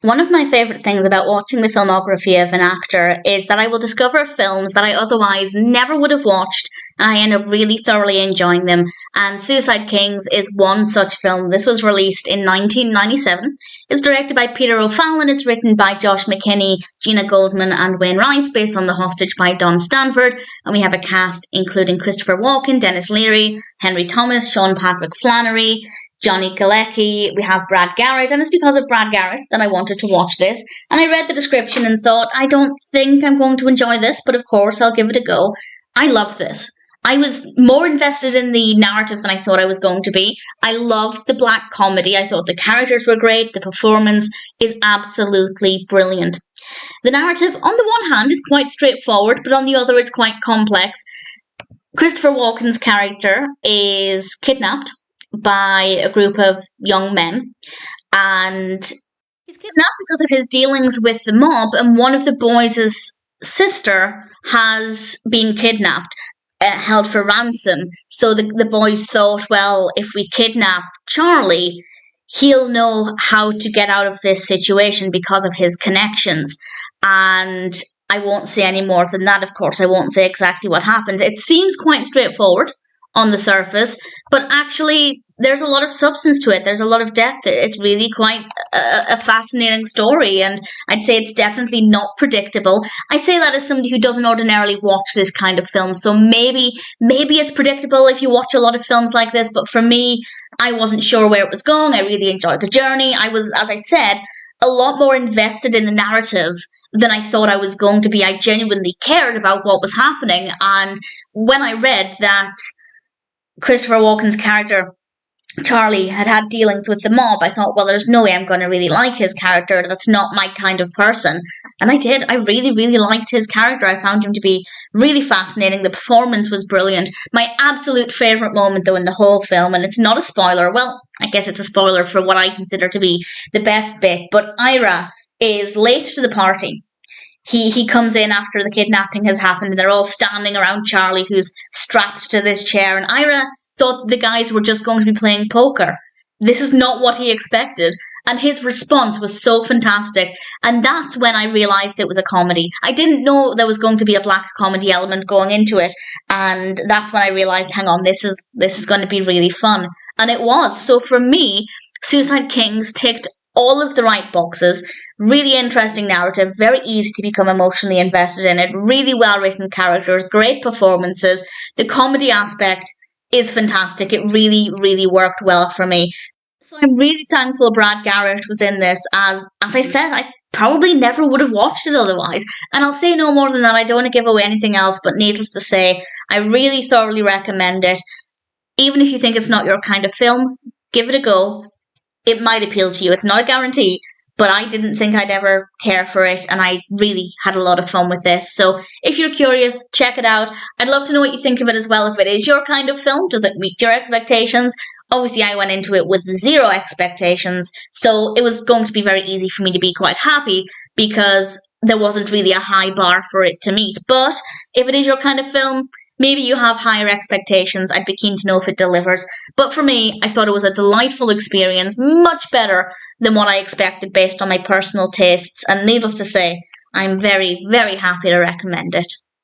One of my favourite things about watching the filmography of an actor is that I will discover films that I otherwise never would have watched, and I end up really thoroughly enjoying them. And Suicide Kings is one such film. This was released in 1997. It's directed by Peter O'Fallon. It's written by Josh McKinney, Gina Goldman, and Wayne Rice, based on The Hostage by Don Stanford. And we have a cast including Christopher Walken, Denis Leary, Henry Thomas, Sean Patrick Flanery, Johnny Galecki, we have Brad Garrett, and it's because of Brad Garrett that I wanted to watch this. And I read the description and thought, I don't think I'm going to enjoy this, but of course I'll give it a go. I love this. I was more invested in the narrative than I thought I was going to be. I loved the black comedy. I thought the characters were great. The performance is absolutely brilliant. The narrative, on the one hand, is quite straightforward, but on the other, it's quite complex. Christopher Walken's character is kidnapped by a group of young men, and he's kidnapped because of his dealings with the mob, and one of the boys' sister has been kidnapped, held for ransom. So the boys thought, well, if we kidnap Charlie, he'll know how to get out of this situation because of his connections. And I won't say any more than that, of course. I won't say exactly what happened. It seems quite straightforward on the surface, but actually there's a lot of substance to it. There's a lot of depth. It's really quite a fascinating story, and I'd say it's definitely not predictable. I say that as somebody who doesn't ordinarily watch this kind of film, so maybe it's predictable if you watch a lot of films like this, but for me, I wasn't sure where it was going. I really enjoyed the journey. I was, as I said, a lot more invested in the narrative than I thought I was going to be. I genuinely cared about what was happening, and when I read that Christopher Walken's character, Charlie, had dealings with the mob, I thought, well, there's no way I'm going to really like his character. That's not my kind of person. And I did. I really, really liked his character. I found him to be really fascinating. The performance was brilliant. My absolute favourite moment, though, in the whole film, and it's not a spoiler, well, I guess it's a spoiler for what I consider to be the best bit, but Ira is late to the party. He comes in after the kidnapping has happened, and they're all standing around Charlie, who's strapped to this chair, and Ira thought the guys were just going to be playing poker. This is not what he expected, and his response was so fantastic, and that's when I realised it was a comedy. I didn't know there was going to be a black comedy element going into it, and that's when I realised, hang on, this is going to be really fun, and it was. So for me, Suicide Kings ticked all of the right boxes. Really interesting narrative, very easy to become emotionally invested in it, really well written characters, great performances. The comedy aspect is fantastic. It really, really worked well for me. So I'm really thankful Brad Garrett was in this, as I said, I probably never would have watched it otherwise. And I'll say no more than that. I don't want to give away anything else, but needless to say, I really thoroughly recommend it. Even if you think it's not your kind of film, give it a go. It might appeal to you. It's not a guarantee, but I didn't think I'd ever care for it, and I really had a lot of fun with this. So if you're curious, check it out. I'd love to know what you think of it as well. If it is your kind of film, does it meet your expectations? Obviously, I went into it with zero expectations, so it was going to be very easy for me to be quite happy because there wasn't really a high bar for it to meet. But if it is your kind of film, maybe you have higher expectations. I'd be keen to know if it delivers. But for me, I thought it was a delightful experience, much better than what I expected based on my personal tastes. And needless to say, I'm very, very happy to recommend it.